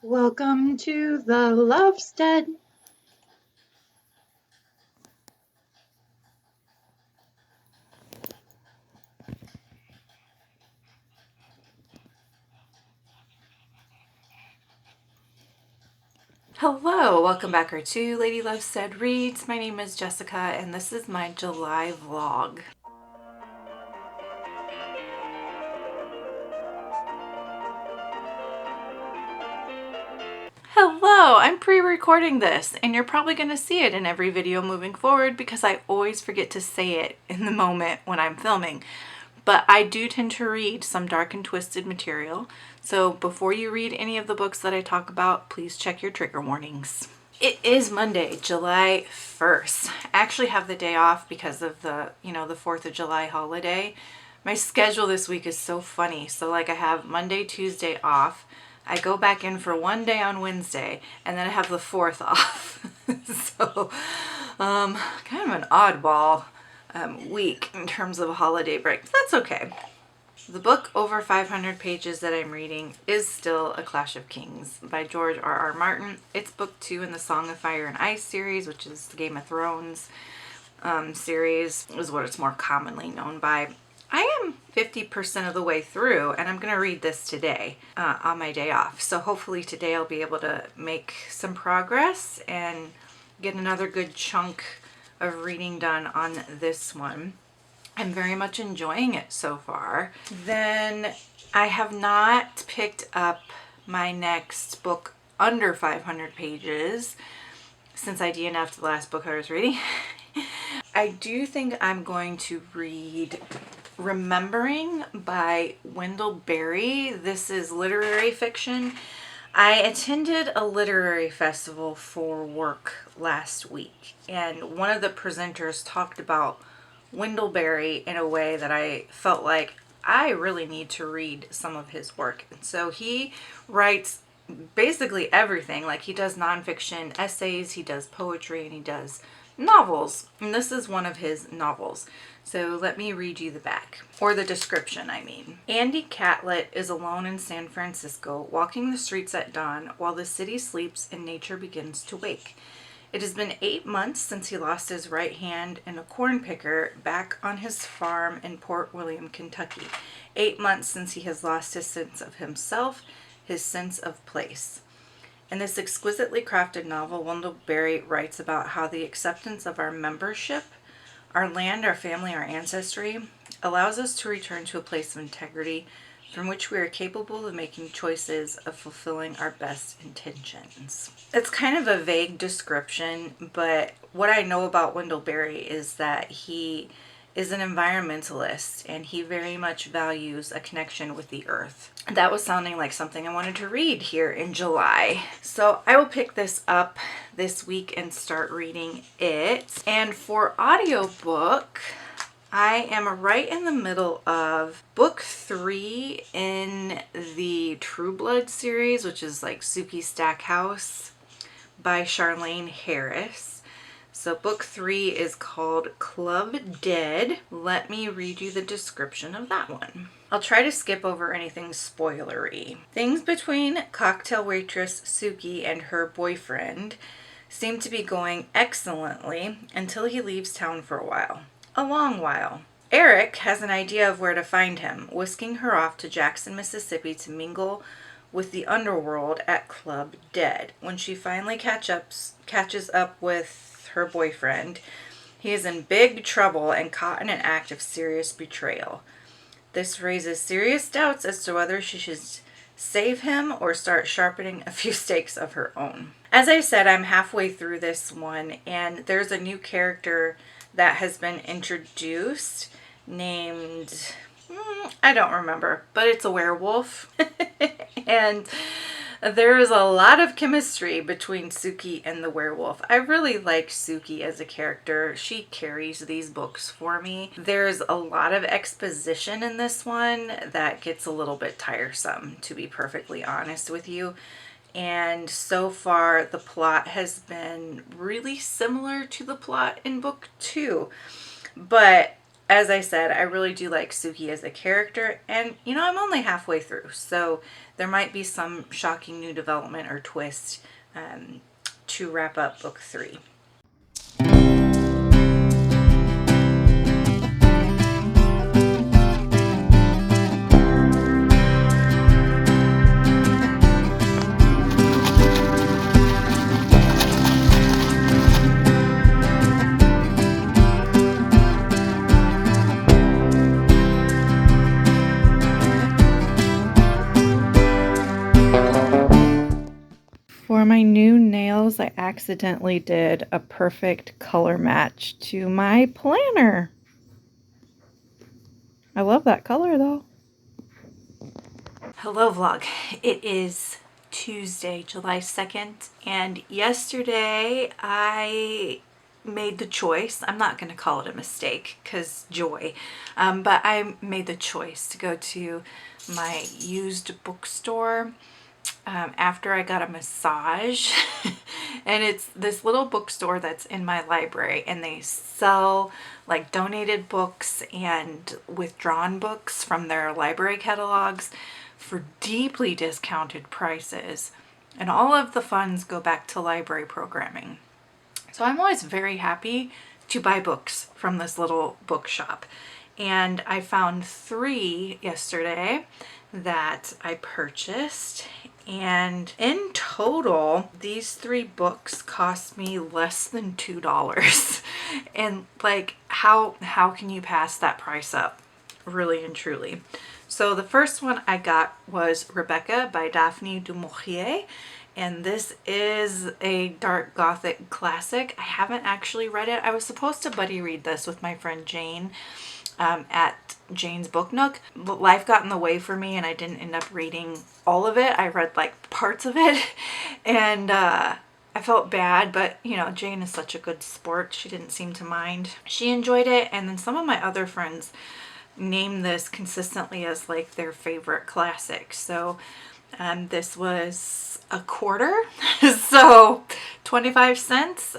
Welcome to the Lovestead. Hello, welcome back to Lady Lovestead Reads. My name is Jessica and this is my July vlog. Hello, I'm pre-recording this and you're probably going to see it in every video moving forward because I always forget to say it in the moment when I'm filming. But I do tend to read some dark and twisted material, so before you read any of the books that I talk about, please check your trigger warnings. It is Monday, July 1st. I actually have the day off because of the 4th of July holiday. My schedule this week is so funny. So like I have Monday, Tuesday off. I go back in for one day on Wednesday and then I have the 4th off. So kind of an oddball week in terms of a holiday break. That's okay. The book over 500 pages that I'm reading is still A Clash of Kings by George R.R. Martin. It's book 2 in the Song of Fire and Ice series, which is the Game of Thrones series, is what it's more commonly known by. I am 50% of the way through and I'm going to read this today on my day off. So hopefully today I'll be able to make some progress and get another good chunk of reading done on this one. I'm very much enjoying it so far. Then I have not picked up my next book under 500 pages since I DNF'd the last book I was reading. I do think I'm going to read Remembering by Wendell Berry. This is literary fiction. I attended a literary festival for work last week, and one of the presenters talked about Wendell Berry in a way that I felt like I really need to read some of his work. And so he writes basically everything. Like he does nonfiction essays, he does poetry, and he does novels. And this is one of his novels. So let me read you the back, or the description, I mean. Andy Catlett is alone in San Francisco, walking the streets at dawn while the city sleeps and nature begins to wake. It has been 8 months since he lost his right hand in a corn picker back on his farm in Port William, Kentucky. 8 months since he has lost his sense of himself, his sense of place. In this exquisitely crafted novel, Wendell Berry writes about how the acceptance of our membership, our land, our family, our ancestry, allows us to return to a place of integrity from which we are capable of making choices of fulfilling our best intentions. It's kind of a vague description, but what I know about Wendell Berry is that he is an environmentalist and he very much values a connection with the earth. That was sounding like something I wanted to read here in July. So I will pick this up this week and start reading it. And for audiobook, I am right in the middle of book 3 in the True Blood series, which is like Sookie Stackhouse by Charlaine Harris. So book 3 is called Club Dead. Let me read you the description of that one. I'll try to skip over anything spoilery. Things between cocktail waitress Sookie and her boyfriend seem to be going excellently until he leaves town for a while. A long while. Eric has an idea of where to find him, whisking her off to Jackson, Mississippi to mingle with the underworld at Club Dead. When she finally catches up with her boyfriend, he is in big trouble and caught in an act of serious betrayal. This raises serious doubts as to whether she should save him or start sharpening a few stakes of her own. As I said, I'm halfway through this one, and there's a new character that has been introduced named, I don't remember, but it's a werewolf. And there is a lot of chemistry between Sookie and the werewolf. I really like Sookie as a character. She carries these books for me. There's a lot of exposition in this one that gets a little bit tiresome, to be perfectly honest with you. And so far, the plot has been really similar to the plot in book 2. But as I said, I really do like Suki as a character, and I'm only halfway through, so there might be some shocking new development or twist to wrap up book 3. For my new nails, I accidentally did a perfect color match to my planner. I love that color though. Hello vlog. It is Tuesday, July 2nd, and yesterday I made the choice, I'm not going to call it a mistake because joy, but I made the choice to go to my used bookstore after I got a massage. And it's this little bookstore that's in my library, and they sell like donated books and withdrawn books from their library catalogs for deeply discounted prices, and all of the funds go back to library programming. So I'm always very happy to buy books from this little bookshop, and I found 3 yesterday that I purchased, and in total these 3 books cost me less than $2. And like, how can you pass that price up, really and truly? So the first one I got was Rebecca by Daphne du Maurier, and this is a dark gothic classic. I haven't actually read it. I was supposed to buddy read this with my friend Jane at Jane's Book Nook, but life got in the way for me and I didn't end up reading all of it. I read like parts of it, and I felt bad, but Jane is such a good sport. She didn't seem to mind. She enjoyed it, and then some of my other friends name this consistently as like their favorite classic. So this was a quarter, so 25 cents.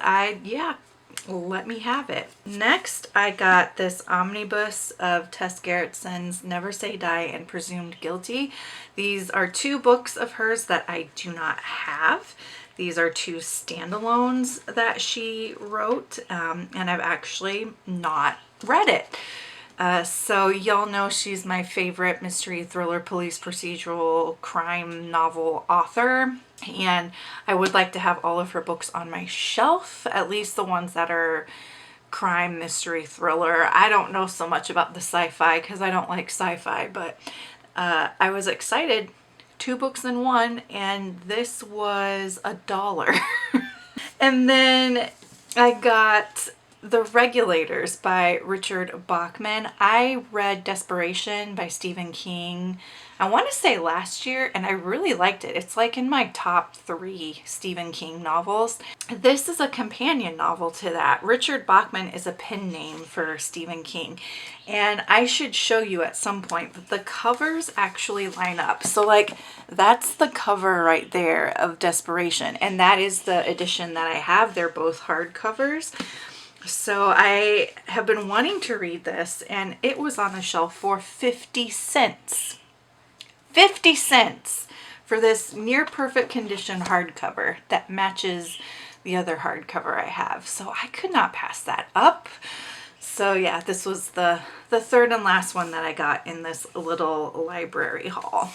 Let me have it. Next, I got this omnibus of Tess Gerritsen's Never Say Die and Presumed Guilty. These are 2 books of hers that I do not have. These are 2 standalones that she wrote, and I've actually not read it. So y'all know she's my favorite mystery, thriller, police procedural, crime novel author, and I would like to have all of her books on my shelf, at least the ones that are crime, mystery, thriller. I don't know so much about the sci-fi because I don't like sci-fi, but I was excited. 2 books in one, and this was $1. And then I got The Regulators by Richard Bachman. I read Desperation by Stephen King, I want to say last year, and I really liked it. It's like in my top 3 Stephen King novels. This is a companion novel to that. Richard Bachman is a pen name for Stephen King, and I should show you at some point, but the covers actually line up. So like, that's the cover right there of Desperation, and that is the edition that I have. They're both hardcovers. So I have been wanting to read this, and it was on the shelf for 50 cents. 50 cents for this near perfect condition hardcover that matches the other hardcover I have. So I could not pass that up. So yeah, this was the third and last one that I got in this little library haul.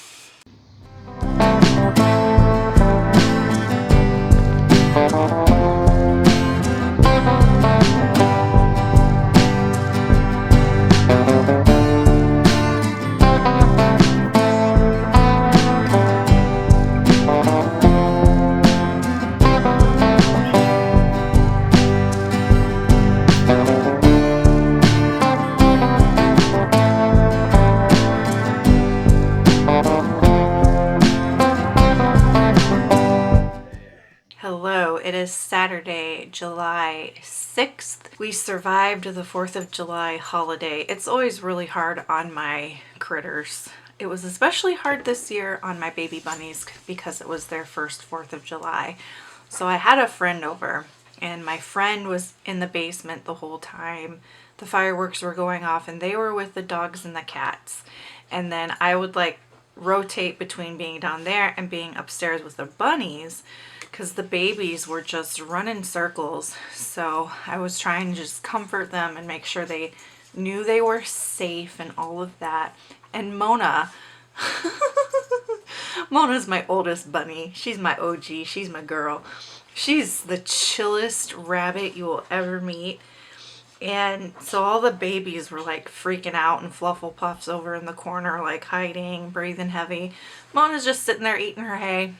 Hello, it is Saturday, July 6th. We survived the 4th of July holiday. It's always really hard on my critters. It was especially hard this year on my baby bunnies because it was their first 4th of July. So I had a friend over, and my friend was in the basement the whole time the fireworks were going off and they were with the dogs and the cats. And then I would like rotate between being down there and being upstairs with the bunnies because the babies were just running circles. So I was trying to just comfort them and make sure they knew they were safe and all of that. And Mona, Mona's my oldest bunny. She's my OG. She's my girl. She's the chillest rabbit you will ever meet. And so all the babies were like freaking out and Flufflepuff's over in the corner, like hiding, breathing heavy. Mona's just sitting there eating her hay.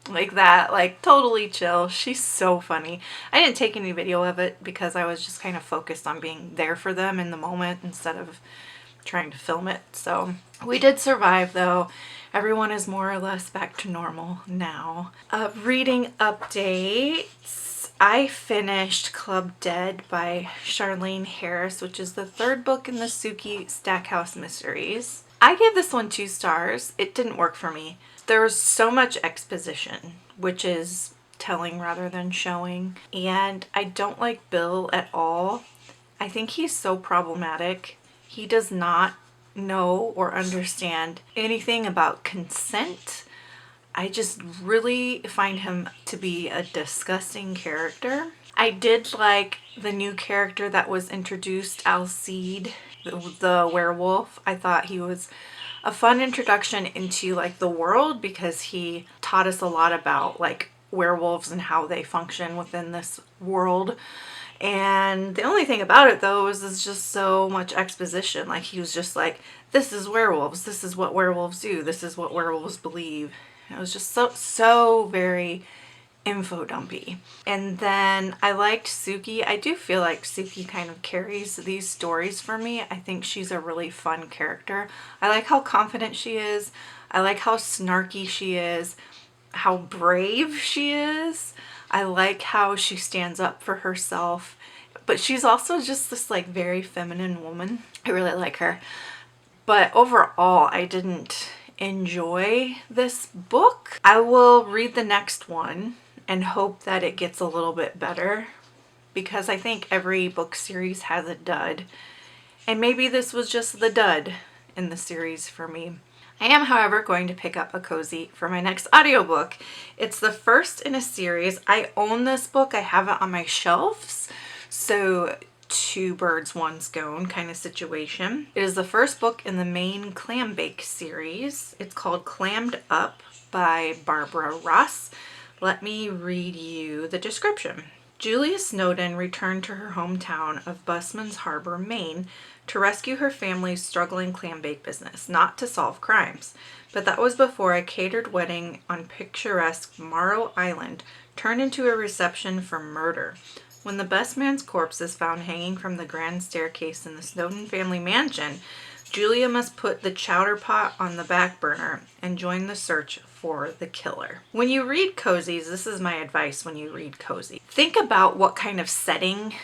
Like that, like totally chill. She's so funny. I didn't take any video of it because I was just kind of focused on being there for them in the moment instead of trying to film it. So we did survive though. Everyone is more or less back to normal now. Reading updates. I finished Club Dead by Charlene Harris, which is the third book in the Suki Stackhouse mysteries. I gave this one 2 stars. It didn't work for me. There was so much exposition, which is telling rather than showing. And I don't like Bill at all. I think he's so problematic. He does not know or understand anything about consent. I just really find him to be a disgusting character. I did like the new character that was introduced, Alcide, the werewolf. I thought he was a fun introduction into like the world because he taught us a lot about like werewolves and how they function within this world. And the only thing about it though is there's just so much exposition. Like he was just like, this is werewolves, this is what werewolves do, this is what werewolves believe. And it was just so very info dumpy. And then I liked Suki. I do feel like Suki kind of carries these stories for me. I think she's a really fun character. I like how confident she is. I like how snarky she is, how brave she is. I like how she stands up for herself, but she's also just this like very feminine woman. I really like her. But overall, I didn't enjoy this book. I will read the next one and hope that it gets a little bit better because I think every book series has a dud. And maybe this was just the dud in the series for me. I am, however, going to pick up a cozy for my next audiobook. It's the first in a series. I own this book. I have it on my shelves. So 2 birds, 1 stone kind of situation. It is the first book in the main clam bake series. It's called Clammed Up by Barbara Ross. Let me read you the description. Julia Snowden returned to her hometown of Busman's Harbor, Maine, to rescue her family's struggling clam bake business, not to solve crimes. But that was before a catered wedding on picturesque Morrow Island turned into a reception for murder. When the best man's corpse is found hanging from the grand staircase in the Snowden family mansion, Julia must put the chowder pot on the back burner and join the search for the killer. When you read cozies, this is my advice when you read cozy. Think about what kind of setting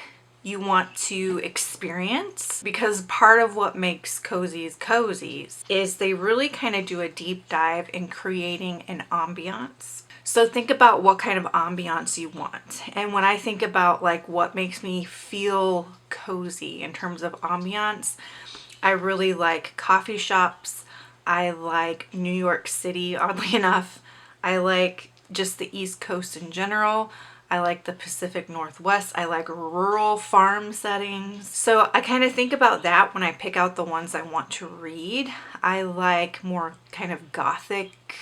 you want to experience, because part of what makes cozies is they really kind of do a deep dive in creating an ambiance. So think about what kind of ambiance you want. And when I think about like what makes me feel cozy in terms of ambiance, I really like coffee shops. I like New York City, oddly enough. I like just the East Coast in general. I like the Pacific Northwest. I like rural farm settings. So I kind of think about that when I pick out the ones I want to read. I like more kind of gothic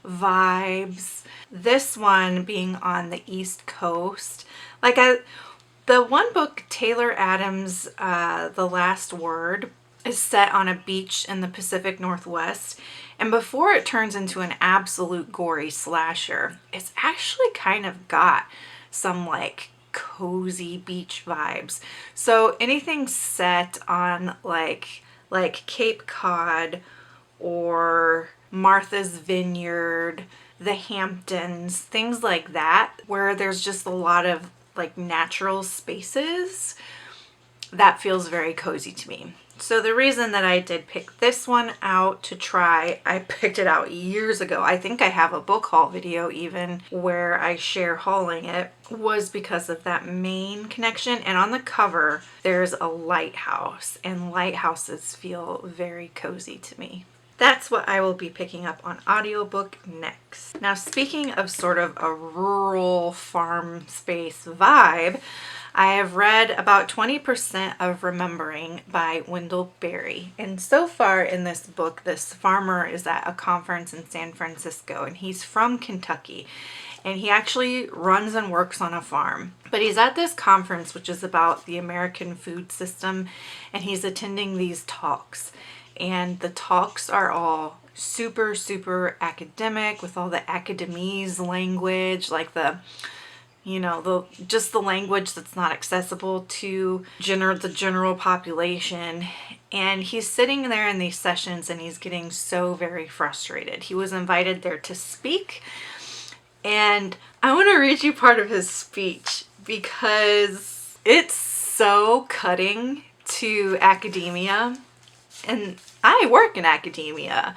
vibes. This one being on the East Coast. The one book, Taylor Adams' The Last Word, is set on a beach in the Pacific Northwest. And before it turns into an absolute gory slasher, it's actually kind of got some like cozy beach vibes. So anything set on like Cape Cod or Martha's Vineyard, the Hamptons, things like that, where there's just a lot of like natural spaces, that feels very cozy to me. So the reason that I did pick this one out to try, I picked it out years ago. I think I have a book haul video even where I share hauling it, was because of that main connection. And on the cover, there's a lighthouse, and lighthouses feel very cozy to me. That's what I will be picking up on audiobook next. Now, speaking of sort of a rural farm space vibe, I have read about 20% of Remembering by Wendell Berry. And so far in this book, this farmer is at a conference in San Francisco, and he's from Kentucky. And he actually runs and works on a farm. But he's at this conference, which is about the American food system, and he's attending these talks. And the talks are all super, super academic with all the academese language, like just the language that's not accessible to the general population. And he's sitting there in these sessions and he's getting so very frustrated. He was invited there to speak. And I want to read you part of his speech because it's so cutting to academia. And I work in academia,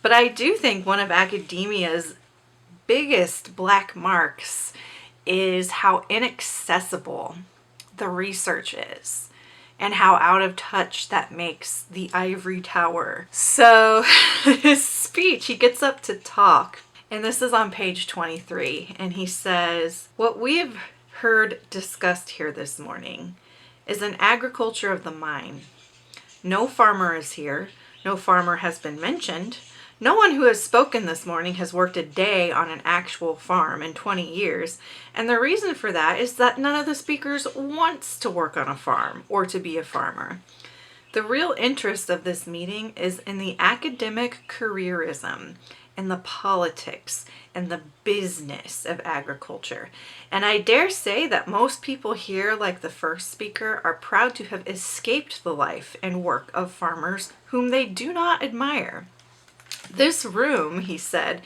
but I do think one of academia's biggest black marks is how inaccessible the research is and how out of touch that makes the ivory tower. So his speech, he gets up to talk, and this is on page 23, and he says, "What we have heard discussed here this morning is an agriculture of the mind. No farmer is here. No farmer has been mentioned. No one who has spoken this morning has worked a day on an actual farm in 20 years. And the reason for that is that none of the speakers wants to work on a farm or to be a farmer. The real interest of this meeting is in the academic careerism and the politics and the business of agriculture. And I dare say that most people here, like the first speaker, are proud to have escaped the life and work of farmers whom they do not admire. This room," he said,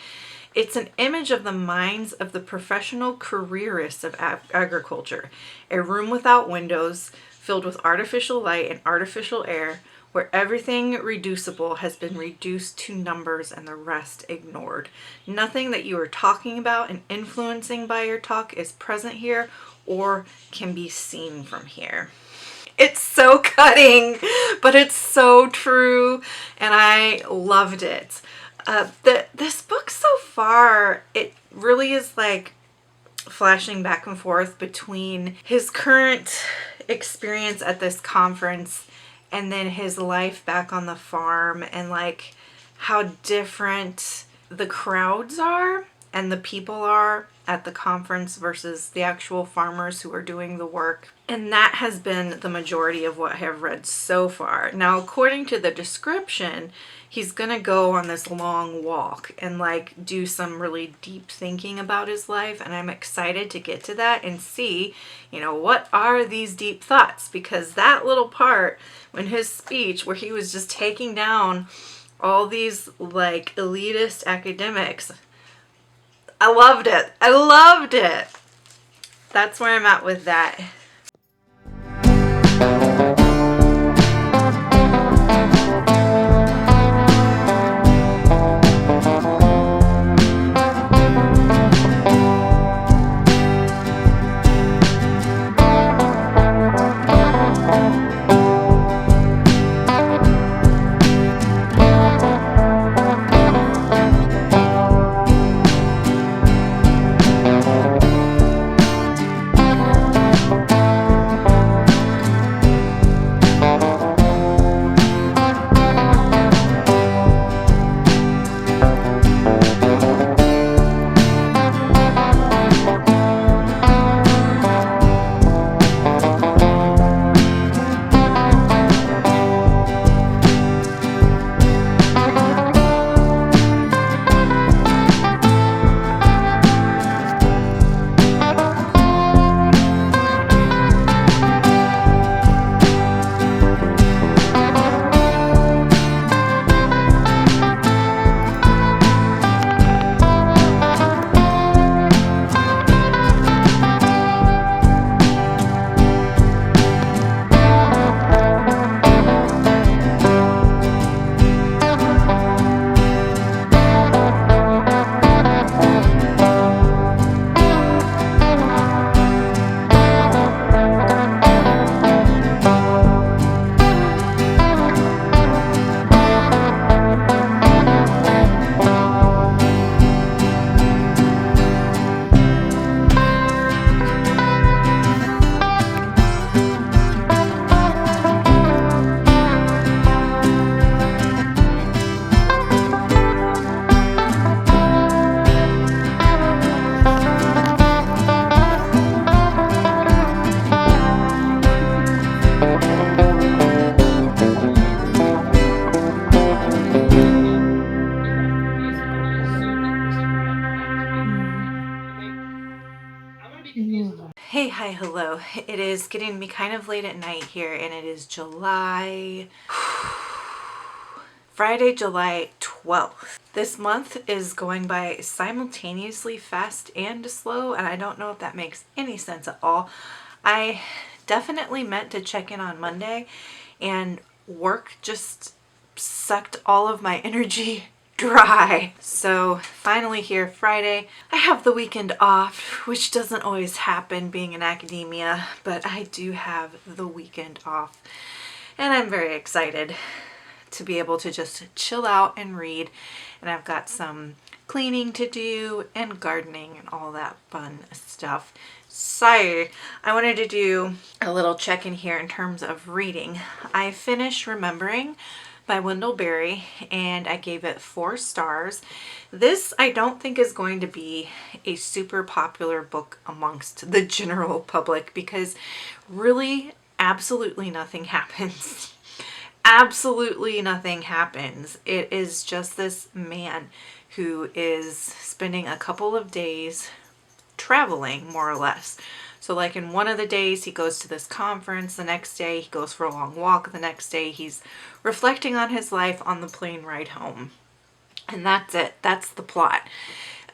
"it's an image of the minds of the professional careerists of agriculture. A room without windows, filled with artificial light and artificial air, where everything reducible has been reduced to numbers and the rest ignored. Nothing that you are talking about and influencing by your talk is present here or can be seen from here." It's so cutting, but it's so true, and I loved it. This book so far, it really is like flashing back and forth between his current experience at this conference and then his life back on the farm, and like how different the crowds are and the people are at the conference versus the actual farmers who are doing the work. And that has been the majority of what I have read so far. Now, according to the description, he's gonna go on this long walk and like do some really deep thinking about his life, and I'm excited to get to that and see, what are these deep thoughts, because that little part in his speech where he was just taking down all these like elitist academics, I loved it. I loved it. That's where I'm at with that. Hey, hi, hello. It is getting to be kind of late at night here, and it is Friday, July 12th. This month is going by simultaneously fast and slow, and I don't know if that makes any sense at all. I definitely meant to check in on Monday, and work just sucked all of my energy dry. So finally here, Friday, I have the weekend off, which doesn't always happen being in academia, but I do have the weekend off, and I'm very excited to be able to just chill out and read. And I've got some cleaning to do and gardening and all that fun stuff. So I wanted to do a little check-in here in terms of reading. I finished Remembering by Wendell Berry, and I gave it 4 stars. This I don't think is going to be a super popular book amongst the general public because really absolutely nothing happens. Absolutely nothing happens. It is just this man who is spending a couple of days traveling, more or less. So like in one of the days he goes to this conference, the next day he goes for a long walk, the next day he's reflecting on his life on the plane ride home. And that's it. That's the plot.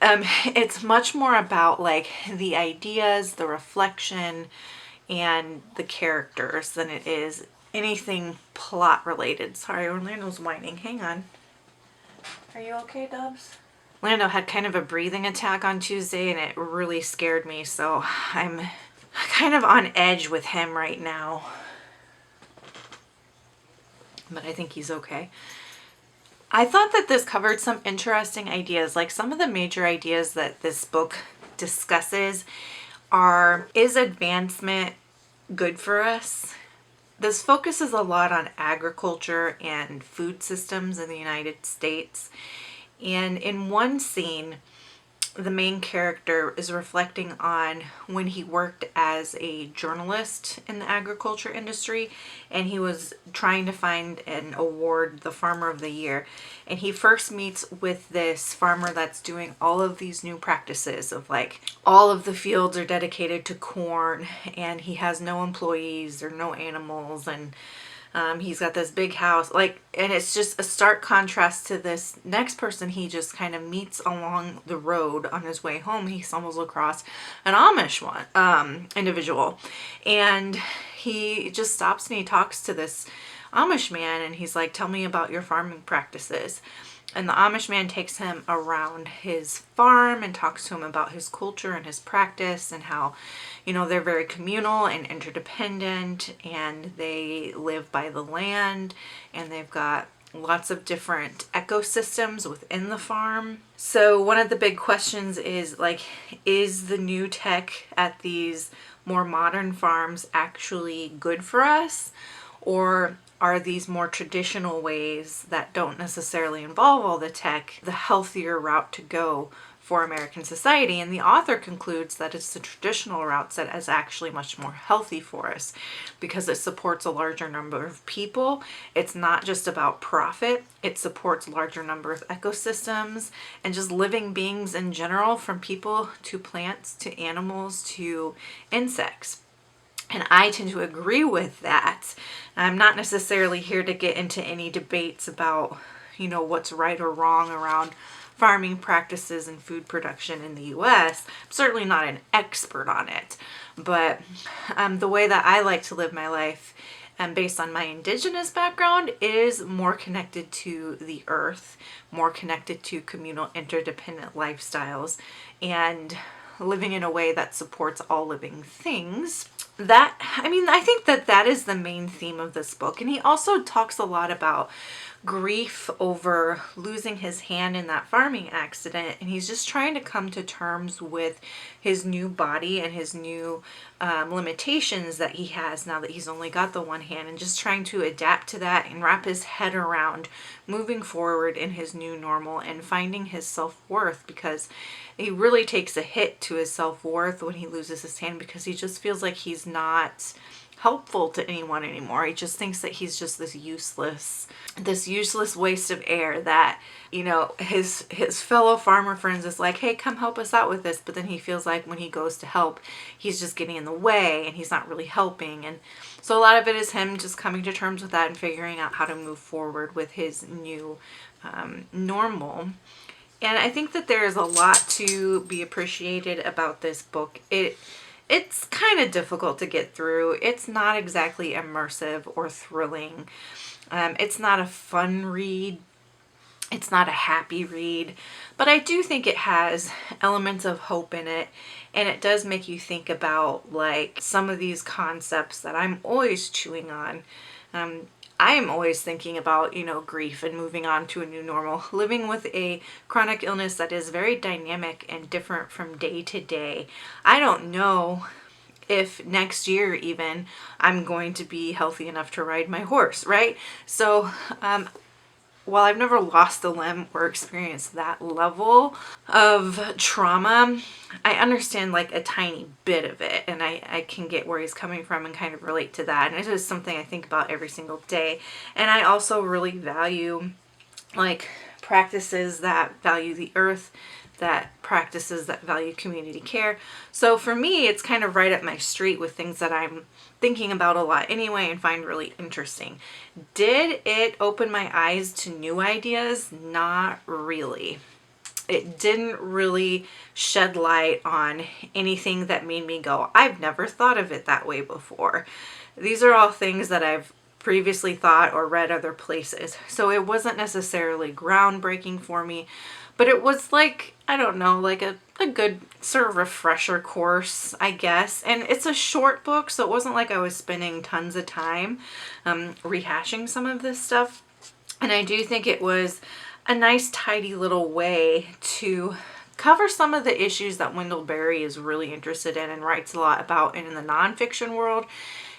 It's much more about like the ideas, the reflection, and the characters than it is anything plot related. Sorry, Orlando's whining. Hang on. Are you okay, Dubs? Lando had kind of a breathing attack on Tuesday and it really scared me, so I'm kind of on edge with him right now. But I think he's okay. I thought that this covered some interesting ideas. Like some of the major ideas that this book discusses are, is advancement good for us? This focuses a lot on agriculture and food systems in the United States. And in one scene, the main character is reflecting on when he worked as a journalist in the agriculture industry, and he was trying to find an award, the Farmer of the Year. And he first meets with this farmer that's doing all of these new practices of like all of the fields are dedicated to corn, and he has no employees or no animals, and he's got this big house, like, and it's just a stark contrast to this next person he just kind of meets along the road on his way home. He stumbles across an Amish individual, and he just stops and he talks to this Amish man, and he's like, tell me about your farming practices. And the Amish man takes him around his farm and talks to him about his culture and his practice and how, you know, they're very communal and interdependent, and they live by the land, and they've got lots of different ecosystems within the farm. So one of the big questions is like, is the new tech at these more modern farms actually good for us? Or are these more traditional ways that don't necessarily involve all the tech the healthier route to go for American society? And the author concludes that it's the traditional routes that is actually much more healthy for us because it supports a larger number of people. It's not just about profit. It supports a larger number of ecosystems and just living beings in general, from people to plants to animals to insects. And I tend to agree with that. I'm not necessarily here to get into any debates about, you know, what's right or wrong around farming practices and food production in the US. I'm certainly not an expert on it. But the way that I like to live my life, based on my indigenous background, is more connected to the earth, more connected to communal interdependent lifestyles, and living in a way that supports all living things. That, I mean, I think that that is the main theme of this book. And he also talks a lot about grief over losing his hand in that farming accident, and he's just trying to come to terms with his new body and his new limitations that he has now that he's only got the one hand, and just trying to adapt to that and wrap his head around moving forward in his new normal and finding his self-worth, because he really takes a hit to his self-worth when he loses his hand, because he just feels like he's not helpful to anyone anymore. He just thinks that he's just this useless waste of air that, you know, his fellow farmer friends is like, hey, come help us out with this. But then he feels like when he goes to help, he's just getting in the way and he's not really helping. And so a lot of it is him just coming to terms with that and figuring out how to move forward with his new normal. And I think that there is a lot to be appreciated about this book. It's kind of difficult to get through. It's not exactly immersive or thrilling. It's not a fun read. It's not a happy read. But I do think it has elements of hope in it. And it does make you think about like some of these concepts that I'm always chewing on. I am always thinking about, you know, grief and moving on to a new normal, living with a chronic illness that is very dynamic and different from day to day. I don't know if next year even I'm going to be healthy enough to ride my horse, right? So while I've never lost a limb or experienced that level of trauma, I understand like a tiny bit of it, and I can get where he's coming from and kind of relate to that. And it is something I think about every single day. And I also really value like practices that value the earth, that practices that value community care. So for me, it's kind of right up my street with things that I'm thinking about a lot anyway and find really interesting. Did it open my eyes to new ideas? Not really. It didn't really shed light on anything that made me go, I've never thought of it that way before. These are all things that I've previously thought or read other places. So it wasn't necessarily groundbreaking for me, but it was like, I don't know, like a good sort of refresher course, I guess. And it's a short book, so it wasn't like I was spending tons of time rehashing some of this stuff. And I do think it was a nice, tidy little way to cover some of the issues that Wendell Berry is really interested in and writes a lot about in the nonfiction world.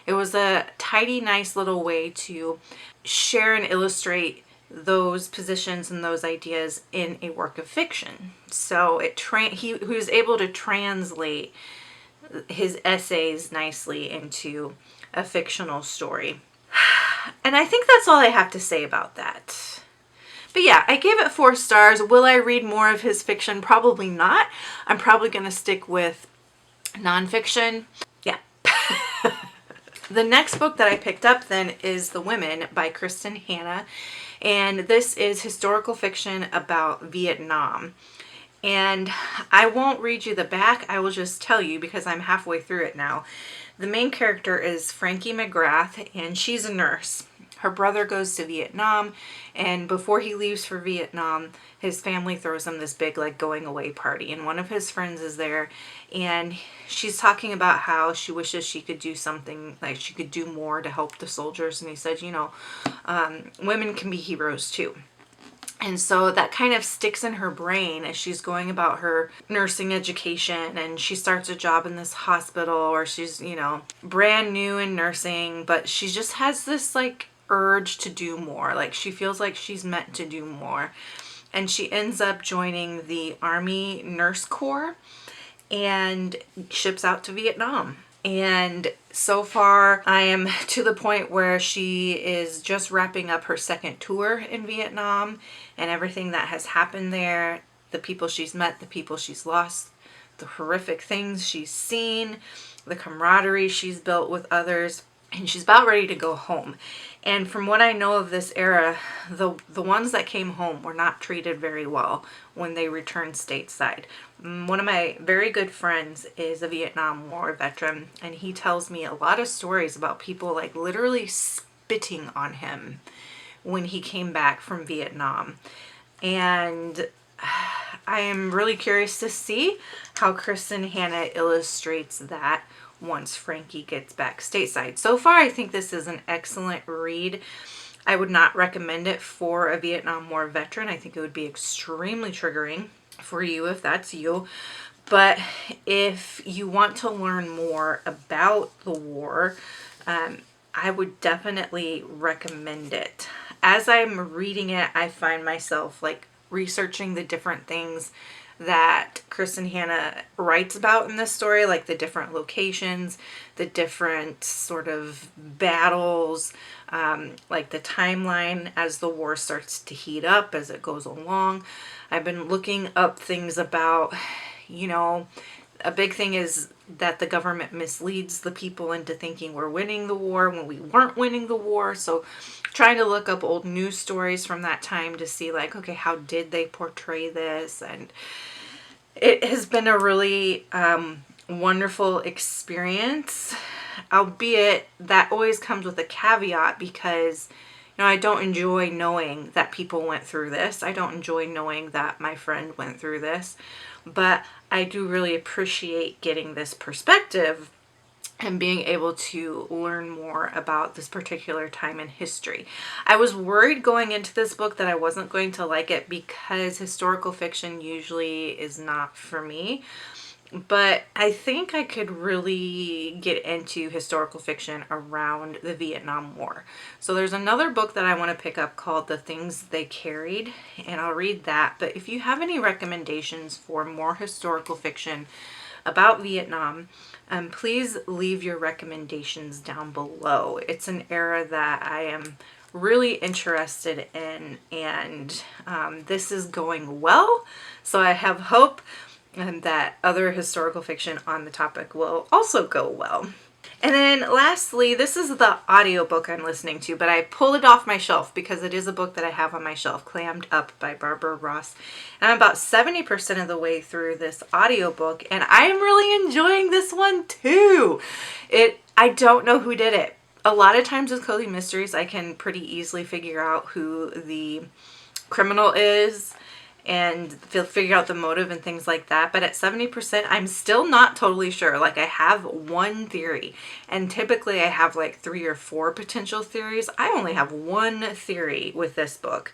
It was a tidy, nice little way to share and illustrate those positions and those ideas in a work of fiction. So he was able to translate his essays nicely into a fictional story. And I think that's all I have to say about that. But yeah, I gave it 4 stars. Will I read more of his fiction? Probably not. I'm probably going to stick with nonfiction. Yeah. The next book that I picked up then is The Women by Kristen Hanna. And this is historical fiction about Vietnam. And I won't read you the back. I will just tell you because I'm halfway through it now. The main character is Frankie McGrath, and she's a nurse. Her brother goes to Vietnam, and before he leaves for Vietnam, his family throws him this big like going away party, and one of his friends is there, and she's talking about how she wishes she could do something, like she could do more to help the soldiers. And he said, you know, women can be heroes too. And so that kind of sticks in her brain as she's going about her nursing education, and she starts a job in this hospital, or she's, you know, brand new in nursing, but she just has this like urge to do more. Like she feels like she's meant to do more. And she ends up joining the Army Nurse Corps and ships out to Vietnam. And so far, I am to the point where she is just wrapping up her second tour in Vietnam and everything that has happened there, the people she's met, the people she's lost, the horrific things she's seen, the camaraderie she's built with others, and she's about ready to go home. And from what I know of this era, the ones that came home were not treated very well when they returned stateside. One of my very good friends is a Vietnam War veteran, and he tells me a lot of stories about people like literally spitting on him when he came back from Vietnam. And I am really curious to see how Kristen Hanna illustrates that once Frankie gets back stateside. So far, I think this is an excellent read. I would not recommend it for a Vietnam War veteran. I think it would be extremely triggering for you if that's you. But if you want to learn more about the war, I would definitely recommend it. As I'm reading it, I find myself like researching the different things that Kristen Hanna writes about in this story, like the different locations, the different sort of battles, like the timeline as the war starts to heat up as it goes along. I've been looking up things about, you know, a big thing is that the government misleads the people into thinking we're winning the war when we weren't winning the war. So trying to look up old news stories from that time to see like, okay, how did they portray this? And it has been a really wonderful experience, albeit that always comes with a caveat because, you know, I don't enjoy knowing that people went through this. I don't enjoy knowing that my friend went through this, but I do really appreciate getting this perspective and being able to learn more about this particular time in history. I was worried going into this book that I wasn't going to like it because historical fiction usually is not for me. But I think I could really get into historical fiction around the Vietnam War. So there's another book that I want to pick up called The Things They Carried, and I'll read that. But if you have any recommendations for more historical fiction about Vietnam, please leave your recommendations down below. It's an era that I am really interested in, and this is going well. So I have hope that other historical fiction on the topic will also go well. And then lastly, this is the audiobook I'm listening to, but I pulled it off my shelf because it is a book that I have on my shelf, Clammed Up by Barbara Ross. And I'm about 70% of the way through this audiobook, and I'm really enjoying this one too. I don't know who did it. A lot of times with cozy mysteries, I can pretty easily figure out who the criminal is and figure out the motive and things like that. But at 70%, I'm still not totally sure. Like, I have one theory, and typically I have like 3 or 4 potential theories. I only have one theory with this book,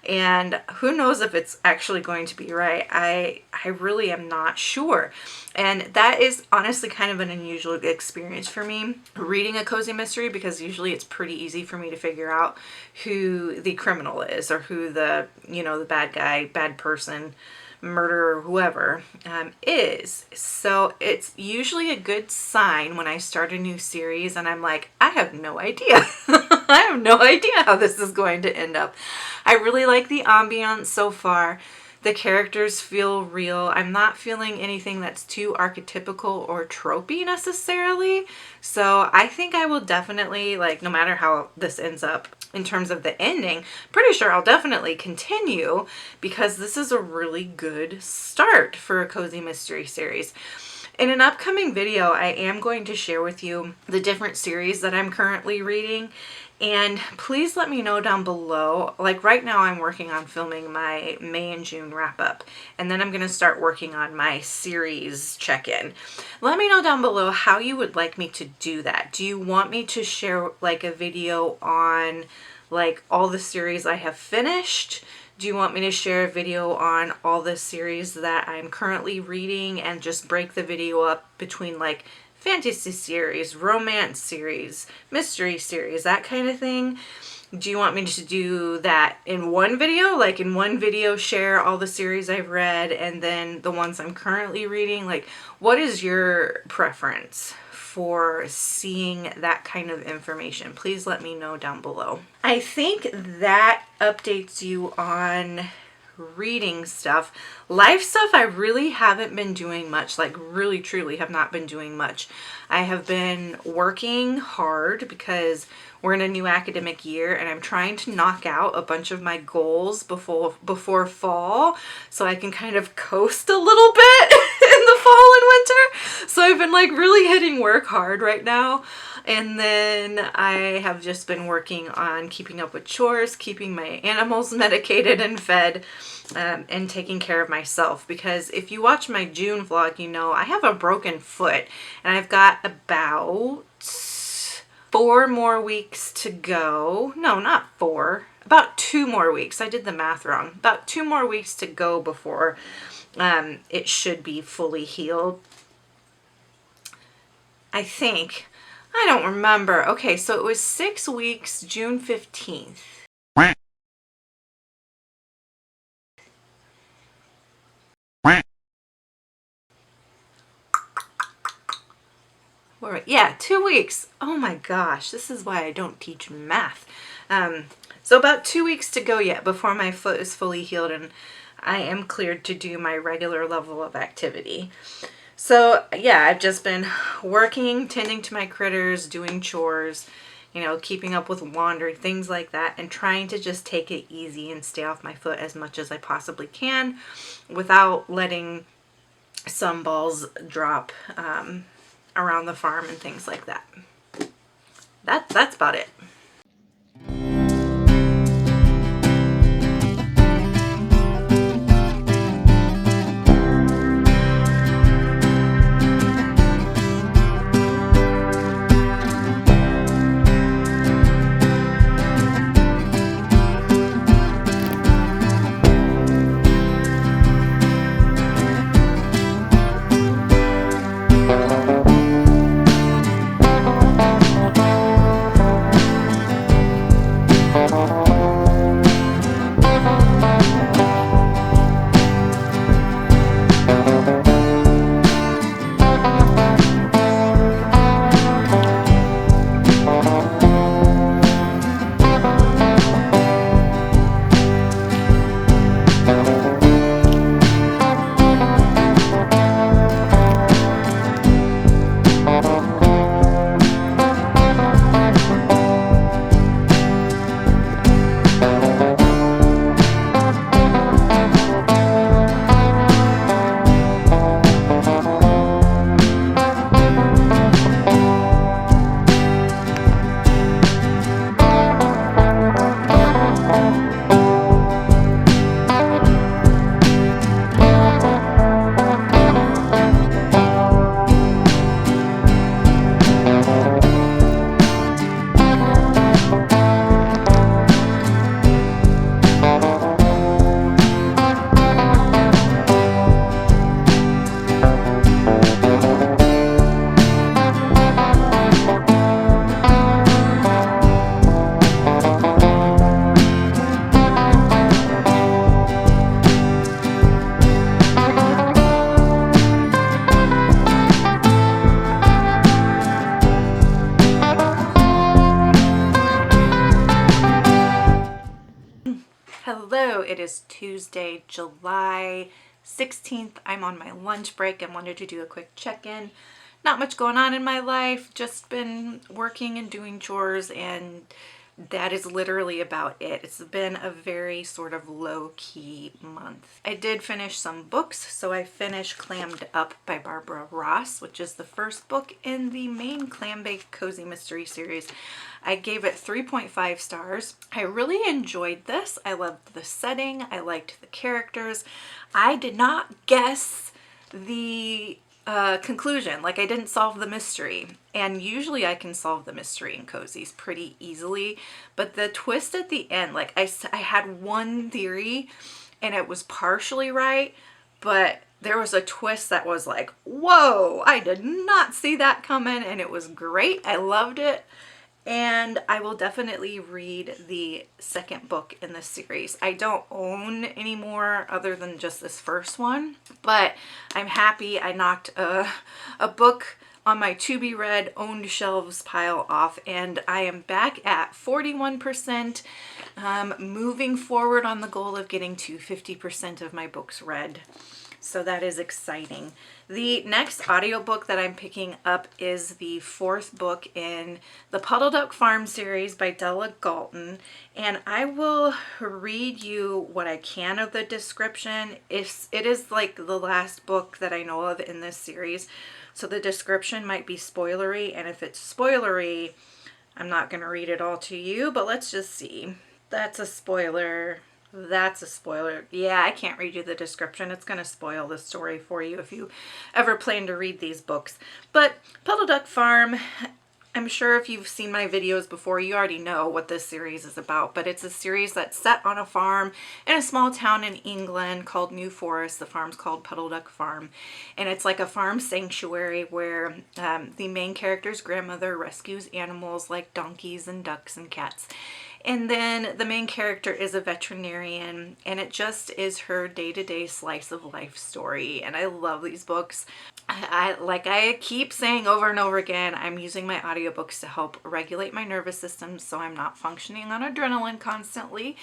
and who knows if it's actually going to be right. I really am not sure. And that is honestly kind of an unusual experience for me reading a cozy mystery, because usually it's pretty easy for me to figure out who the criminal is, or who the, you know, the bad guy, bad person, murderer, whoever is. So it's usually a good sign when I start a new series and I'm like, I have no idea. I have no idea how this is going to end up. I really like the ambiance so far. The characters feel real. I'm not feeling anything that's too archetypical or tropey necessarily. So I think I will definitely, like, no matter how this ends up in terms of the ending, pretty sure I'll definitely continue, because this is a really good start for a cozy mystery series. In an upcoming video, I am going to share with you the different series that I'm currently reading. And please let me know down below. Like right now I'm working on filming my May and June wrap up, and then I'm going to start working on my series check-in. Let me know down below how you would like me to do that. Do you want me to share like a video on like all the series I have finished? Do you want me to share a video on all the series that I'm currently reading and just break the video up between like fantasy series, romance series, mystery series, that kind of thing? Do you want me to do that in one video? Like in one video, share all the series I've read and then the ones I'm currently reading? Like, what is your preference for seeing that kind of information? Please let me know down below. I think that updates you on reading stuff. Life stuff, I really haven't been doing much, like really truly have not been doing much. I have been working hard because we're in a new academic year and I'm trying to knock out a bunch of my goals before fall, so I can kind of coast a little bit in the fall and winter. So I've been like really hitting work hard right now. And then I have just been working on keeping up with chores, keeping my animals medicated and fed, and taking care of myself. Because if you watch my June vlog, you know I have a broken foot and I've got about 4 more weeks to go. No, not 4. About 2 more weeks. I did the math wrong. About 2 more weeks to go before it should be fully healed, I think. I don't remember. Okay, so it was 6 weeks, June 15th. Yeah, 2 weeks. Oh my gosh, this is why I don't teach math. So about 2 weeks to go yet before my foot is fully healed and I am cleared to do my regular level of activity. So yeah, I've just been working, tending to my critters, doing chores, you know, keeping up with laundry, things like that, and trying to just take it easy and stay off my foot as much as I possibly can without letting some balls drop around the farm and things like that. That's about it. Hello, it is Tuesday, July 16th. I'm on my lunch break and wanted to do a quick check-in. Not much going on in my life, just been working and doing chores, and that is literally about it. It's been a very sort of low-key month. I did finish some books, so I finished Clammed Up by Barbara Ross, which is the first book in the main clam-baked cozy mystery series. I gave it 3.5 stars. I really enjoyed this. I loved the setting. I liked the characters. I did not guess the conclusion. Like, I didn't solve the mystery. And usually I can solve the mystery in cozies pretty easily. But the twist at the end, like I had one theory and it was partially right, but there was a twist that was like, whoa, I did not see that coming, and it was great. I loved it. And I will definitely read the second book in this series. I don't own any more other than just this first one, but I'm happy I knocked a book on my to be read owned shelves pile off, and I am back at 41%, moving forward on the goal of getting to 50% of my books read. So that is exciting. The next audiobook that I'm picking up is the fourth book in the Puddleduck Farm series by Della Galton, and I will read you what I can of the description. It is like the last book that I know of in this series, so the description might be spoilery, and if it's spoilery, I'm not going to read it all to you, but let's just see. That's a spoiler. That's a spoiler. Yeah, I can't read you the description. It's going to spoil the story for you if you ever plan to read these books. But Puddleduck Farm, I'm sure if you've seen my videos before, you already know what this series is about. But it's a series that's set on a farm in a small town in England called New Forest. The farm's called Puddleduck Farm. And it's like a farm sanctuary where the main character's grandmother rescues animals like donkeys and ducks and cats. And then the main character is a veterinarian, and it just is her day-to-day slice of life story. And I love these books. Like I keep saying over and over again, I'm using my audiobooks to help regulate my nervous system so I'm not functioning on adrenaline constantly.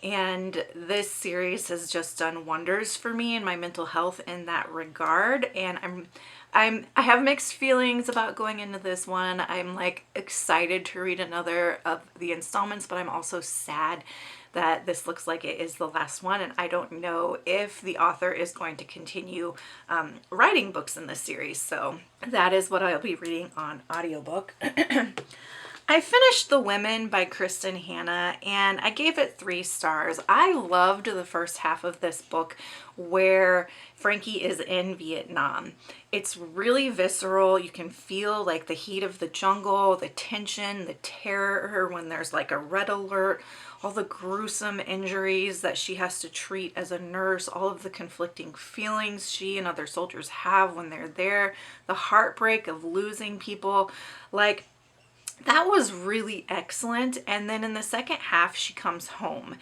And this series has just done wonders for me and my mental health in that regard. And I have mixed feelings about going into this one. I'm like excited to read another of the installments, but I'm also sad that this looks like it is the last one, and I don't know if the author is going to continue writing books in this series. So that is what I'll be reading on audiobook. I finished The Women by Kristen Hanna, and I gave it 3 stars. I loved the first half of this book where Frankie is in Vietnam. It's really visceral. You can feel like the heat of the jungle, the tension, the terror when there's like a red alert, all the gruesome injuries that she has to treat as a nurse, all of the conflicting feelings she and other soldiers have when they're there, the heartbreak of losing people. Like, that was really excellent. And then in the second half, she comes home.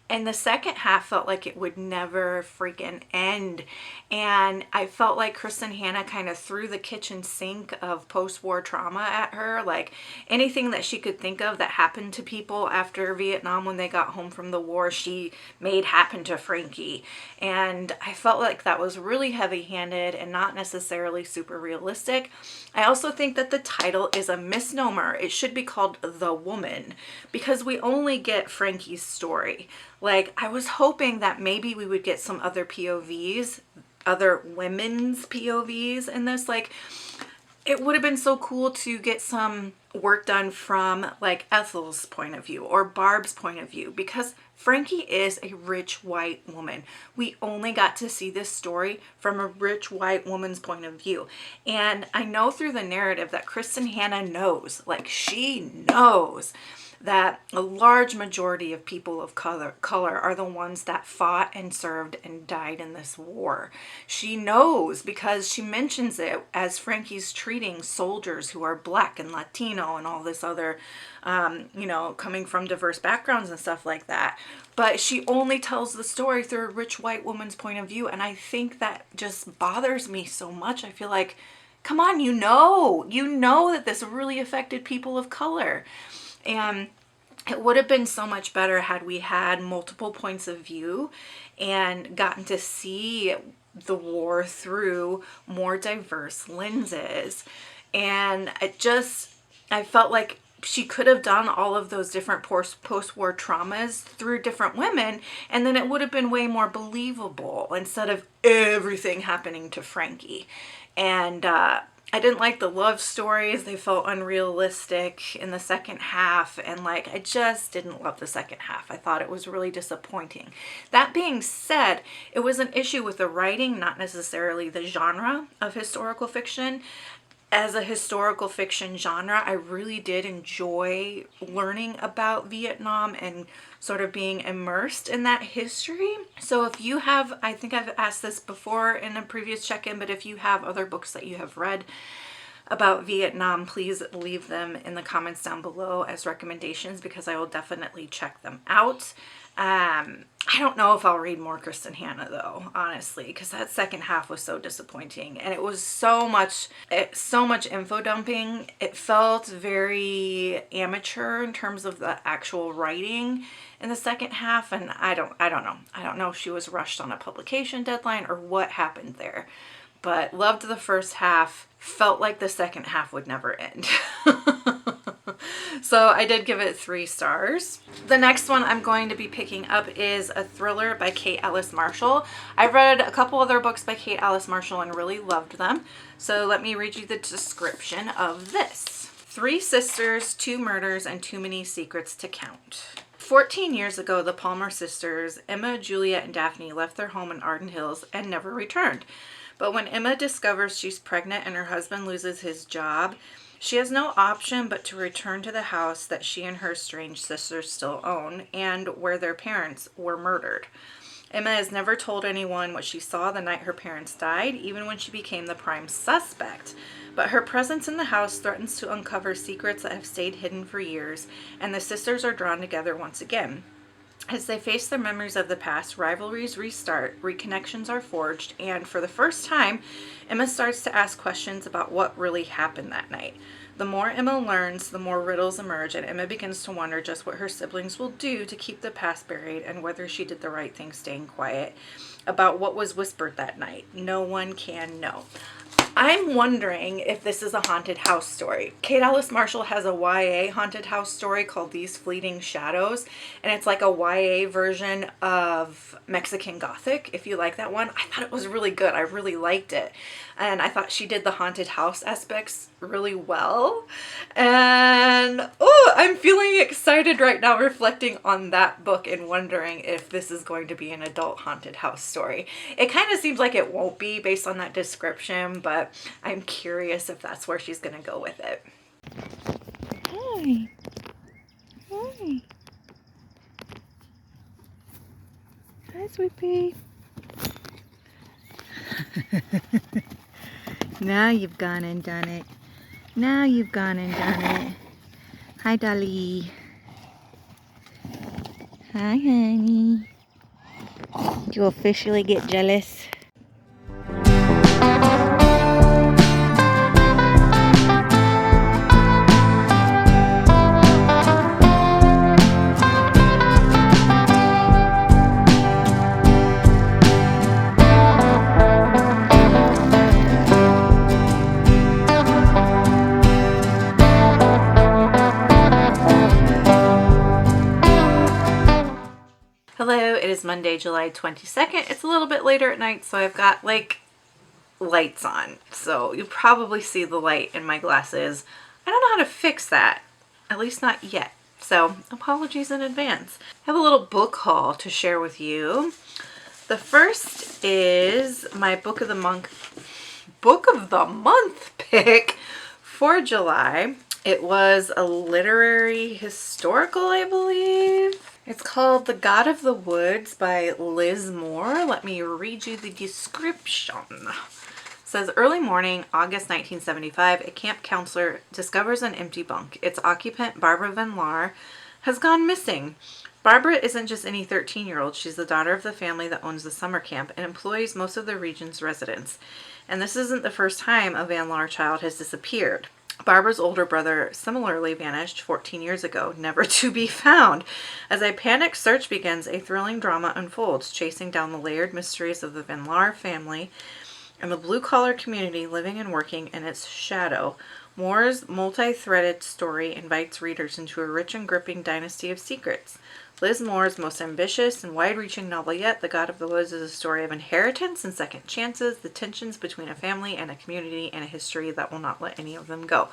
And the second half felt like it would never freaking end. And I felt like Kristen Hanna kind of threw the kitchen sink of post-war trauma at her. Like anything that she could think of that happened to people after Vietnam when they got home from the war, she made happen to Frankie. And I felt like that was really heavy-handed and not necessarily super realistic. I also think that the title is a misnomer. It should be called The Woman because we only get Frankie's story. Like, I was hoping that maybe we would get some other POVs, other women's POVs in this. Like, it would have been so cool to get some work done from like Ethel's point of view or Barb's point of view, because Frankie is a rich white woman. We only got to see this story from a rich white woman's point of view. And I know through the narrative that Kristen Hanna knows, like she knows that a large majority of people of color are the ones that fought and served and died in this war. She knows because she mentions it as Frankie's treating soldiers who are Black and Latino and all this other, you know, coming from diverse backgrounds and stuff like that. But she only tells the story through a rich white woman's point of view. And I think that just bothers me so much. I feel like, come on, you know that this really affected people of color. And it would have been so much better had we had multiple points of view and gotten to see the war through more diverse lenses. And I felt like she could have done all of those different post-war traumas through different women, and then it would have been way more believable instead of everything happening to Frankie. And I didn't like the love stories. They felt unrealistic in the second half. And like, I just didn't love the second half. I thought it was really disappointing. That being said, it was an issue with the writing, not necessarily the genre of historical fiction. As a historical fiction genre, I really did enjoy learning about Vietnam and sort of being immersed in that history. So if you have, I think I've asked this before in a previous check-in, but if you have other books that you have read about Vietnam, please leave them in the comments down below as recommendations because I will definitely check them out. I don't know if I'll read more Kristen Hanna though, honestly, because that second half was so disappointing and it was so much info dumping. It felt very amateur in terms of the actual writing in the second half, and I don't know. I don't know if she was rushed on a publication deadline or what happened there. But loved the first half, felt like the second half would never end. So I did give it 3 stars. The next one I'm going to be picking up is a thriller by Kate Alice Marshall. I've read a couple other books by Kate Alice Marshall and really loved them. So let me read you the description of this. 3 sisters, 2 murders, and too many secrets to count. 14 years ago, the Palmer sisters, Emma, Juliet, and Daphne, left their home in Arden Hills and never returned. But when Emma discovers she's pregnant and her husband loses his job, she has no option but to return to the house that she and her estranged sisters still own and where their parents were murdered. Emma has never told anyone what she saw the night her parents died, even when she became the prime suspect. But her presence in the house threatens to uncover secrets that have stayed hidden for years, and the sisters are drawn together once again. As they face their memories of the past, rivalries restart, reconnections are forged, and for the first time, Emma starts to ask questions about what really happened that night. The more Emma learns, the more riddles emerge, and Emma begins to wonder just what her siblings will do to keep the past buried and whether she did the right thing staying quiet about what was whispered that night. No one can know. I'm wondering if this is a haunted house story. Kate Alice Marshall has a YA haunted house story called These Fleeting Shadows, and it's like a YA version of Mexican Gothic, if you like that one. I thought it was really good. I really liked it. And I thought she did the haunted house aspects really well. And I'm feeling excited right now reflecting on that book and wondering if this is going to be an adult haunted house story. It kind of seems like it won't be based on that description, but I'm curious if that's where she's going to go with it. Hi. Hi. Hi, sweet pea. Now you've gone and done it. Now you've gone and done it. Hi, Dolly. Hi, honey. Did you officially get jealous? Hello, it is Monday, July 22nd. It's a little bit later at night, so I've got like lights on. So you'll probably see the light in my glasses. I don't know how to fix that, at least not yet. So apologies in advance. I have a little book haul to share with you. The first is my book of the month pick for July. It was a literary historical, I believe. It's called The God of the Woods by Liz Moore. Let me read you the description. It says, early morning, August 1975, a camp counselor discovers an empty bunk. Its occupant, Barbara Van Laar, has gone missing. Barbara isn't just any 13-year-old. She's the daughter of the family that owns the summer camp and employs most of the region's residents. And this isn't the first time a Van Laar child has disappeared. Barbara's older brother similarly vanished 14 years ago, never to be found. As a panicked search begins, a thrilling drama unfolds, chasing down the layered mysteries of the Van Laar family and the blue-collar community living and working in its shadow. Moore's multi-threaded story invites readers into a rich and gripping dynasty of secrets. Liz Moore's most ambitious and wide-reaching novel yet, The God of the Woods, is a story of inheritance and second chances, the tensions between a family and a community, and a history that will not let any of them go.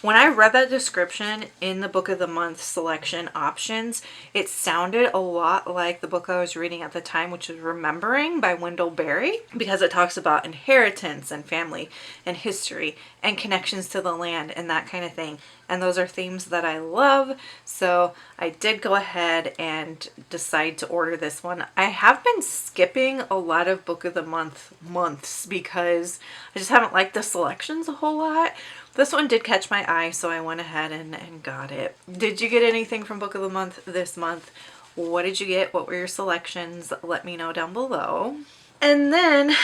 When I read that description in the Book of the Month selection options, it sounded a lot like the book I was reading at the time, which is Remembering by Wendell Berry, because it talks about inheritance and family and history and connections to the land and that kind of thing. And those are themes that I love. So I did go ahead and decide to order this one. I have been skipping a lot of Book of the months because I just haven't liked the selections a whole lot. This one did catch my eye, so I went ahead and got it. Did you get anything from Book of the Month this month? What did you get? What were your selections? Let me know down below. And then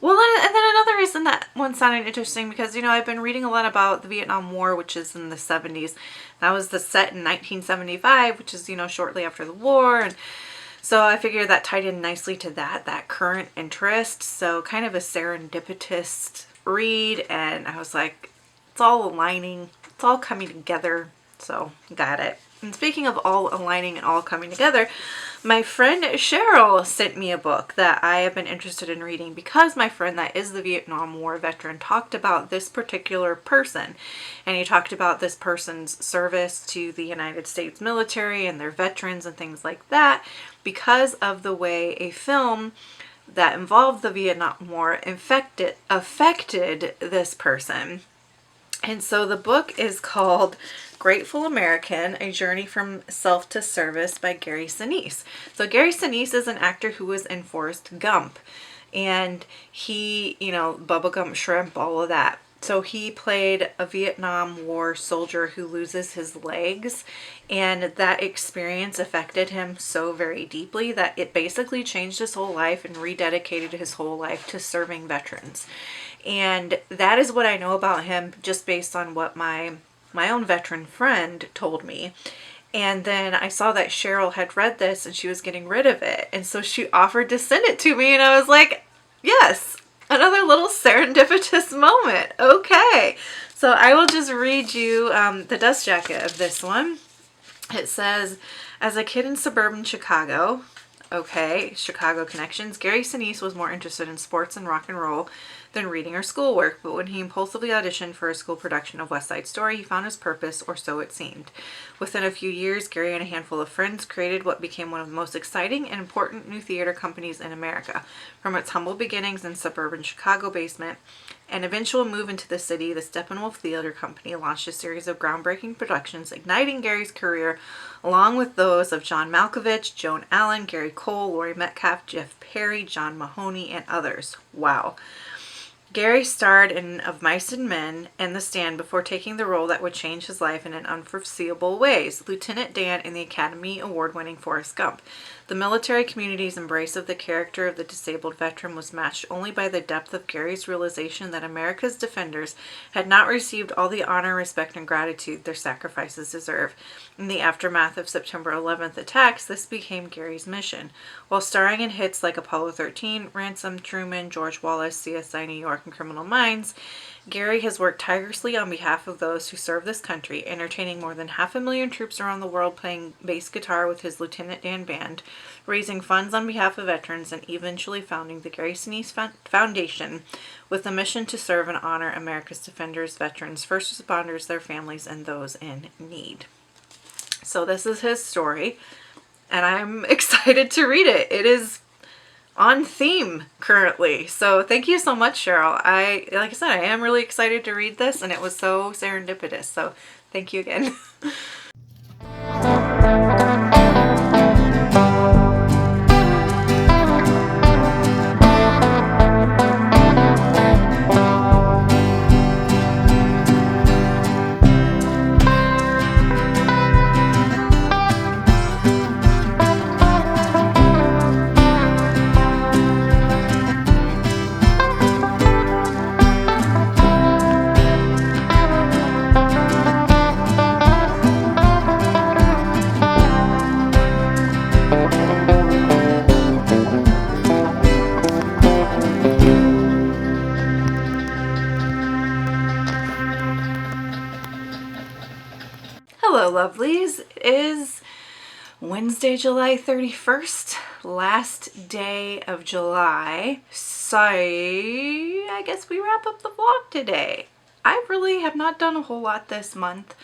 another reason that one sounded interesting, because, you know, I've been reading a lot about the Vietnam War, which is in the 70s. That was the set in 1975, which is, you know, shortly after the war. And so I figured that tied in nicely to that current interest. So kind of a serendipitous read. And I was like, it's all aligning. It's all coming together. So got it. And speaking of all aligning and all coming together, my friend Cheryl sent me a book that I have been interested in reading because my friend that is the Vietnam War veteran talked about this particular person. And he talked about this person's service to the United States military and their veterans and things like that because of the way a film that involved the Vietnam War affected this person. And so the book is called Grateful American, A Journey from Self to Service by Gary Sinise. So Gary Sinise is an actor who was in Forrest Gump. And he, Bubba Gump Shrimp, all of that. So he played a Vietnam War soldier who loses his legs, and that experience affected him so very deeply that it basically changed his whole life and rededicated his whole life to serving veterans. And that is what I know about him just based on what my own veteran friend told me. And then I saw that Cheryl had read this and she was getting rid of it. And so she offered to send it to me, and I was like, yes, another little serendipitous moment. Okay. So I will just read you the dust jacket of this one. It says, as a kid in suburban Chicago, okay, Chicago connections, Gary Sinise was more interested in sports and rock and roll than reading or schoolwork, but when he impulsively auditioned for a school production of West Side Story, he found his purpose, or so it seemed. Within a few years, Gary and a handful of friends created what became one of the most exciting and important new theater companies in America. From its humble beginnings in suburban Chicago basement and eventual move into the city, the Steppenwolf Theater Company launched a series of groundbreaking productions, igniting Gary's career, along with those of John Malkovich, Joan Allen, Gary Cole, Laurie Metcalf, Jeff Perry, John Mahoney, and others. Wow. Gary starred in Of Mice and Men and The Stand before taking the role that would change his life in an unforeseeable ways, Lieutenant Dan in the Academy Award-winning Forrest Gump. The military community's embrace of the character of the disabled veteran was matched only by the depth of Gary's realization that America's defenders had not received all the honor, respect, and gratitude their sacrifices deserve. In the aftermath of September 11th attacks, this became Gary's mission. While starring in hits like Apollo 13, Ransom, Truman, George Wallace, CSI New York, and Criminal Minds, Gary has worked tirelessly on behalf of those who serve this country, entertaining more than 500,000 troops around the world, playing bass guitar with his Lieutenant Dan Band, raising funds on behalf of veterans, and eventually founding the Gary Sinise Foundation with a mission to serve and honor America's defenders, veterans, first responders, their families, and those in need. So this is his story, and I'm excited to read it. It is on theme currently. So thank you so much, Cheryl. Like I said, I am really excited to read this, and it was so serendipitous. So thank you again. Hello, lovelies. It is Wednesday, July 31st, last day of July. So I guess we wrap up the vlog today. I really have not done a whole lot this month.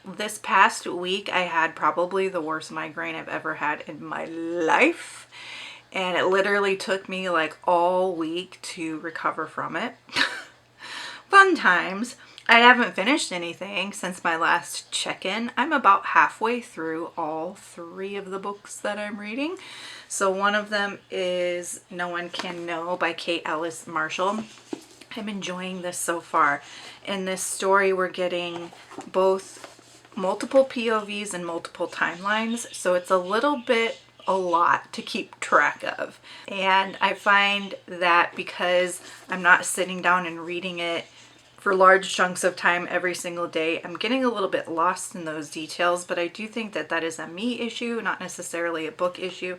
This past week, I had probably the worst migraine I've ever had in my life. And it literally took me like all week to recover from it. Fun times. I haven't finished anything since my last check-in. I'm about halfway through all 3 of the books that I'm reading. So one of them is No One Can Know by Kate Ellis Marshall. I'm enjoying this so far. In this story, we're getting both multiple POVs and multiple timelines. So it's a lot to keep track of. And I find that because I'm not sitting down and reading it for large chunks of time every single day, I'm getting a little bit lost in those details, but I do think that that is a me issue, not necessarily a book issue.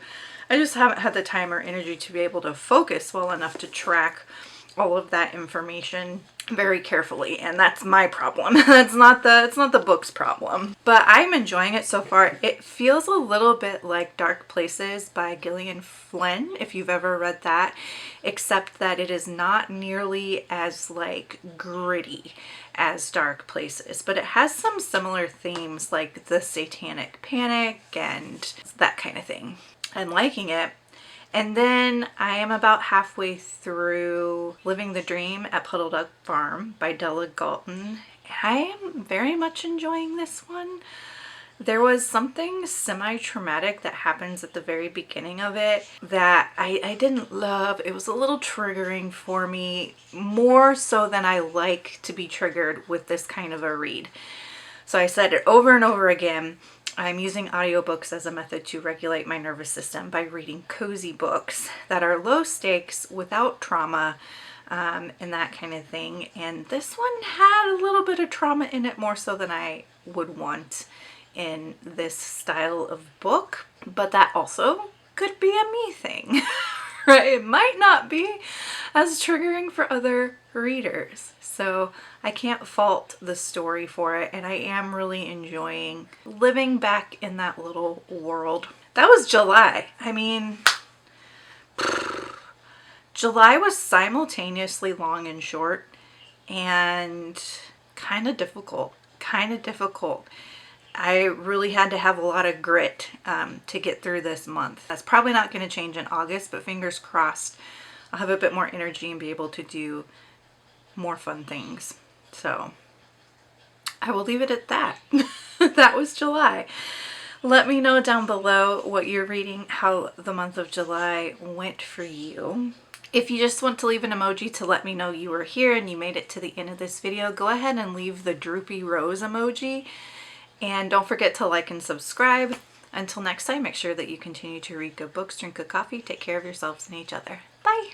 I just haven't had the time or energy to be able to focus well enough to track all of that information very carefully, and that's my problem. It's not the book's problem. But I'm enjoying it so far. It feels a little bit like Dark Places by Gillian Flynn, if you've ever read that, except that it is not nearly as like gritty as Dark Places, but it has some similar themes like the satanic panic and that kind of thing. I'm liking it. And then I am about halfway through Living the Dream at Puddleduck Farm by Della Galton. I am very much enjoying this one. There was something semi-traumatic that happens at the very beginning of it that I didn't love. It was a little triggering for me, more so than I like to be triggered with this kind of a read. So I said it over and over again. I'm using audiobooks as a method to regulate my nervous system by reading cozy books that are low stakes, without trauma, and that kind of thing. And this one had a little bit of trauma in it, more so than I would want in this style of book, but that also could be a me thing. Right? It might not be as triggering for other readers, so I can't fault the story for it, and I am really enjoying living back in that little world. That was July. I mean, July was simultaneously long and short, and kind of difficult. I really had to have a lot of grit to get through this month. That's probably not going to change in August, but fingers crossed I'll have a bit more energy and be able to do more fun things. So I will leave it at that. That was July. Let me know down below what you're reading, how the month of July went for you. If you just want to leave an emoji to let me know you were here and you made it to the end of this video, go ahead and leave the droopy rose emoji. And don't forget to like and subscribe. Until next time, make sure that you continue to read good books, drink good coffee, take care of yourselves and each other. Bye!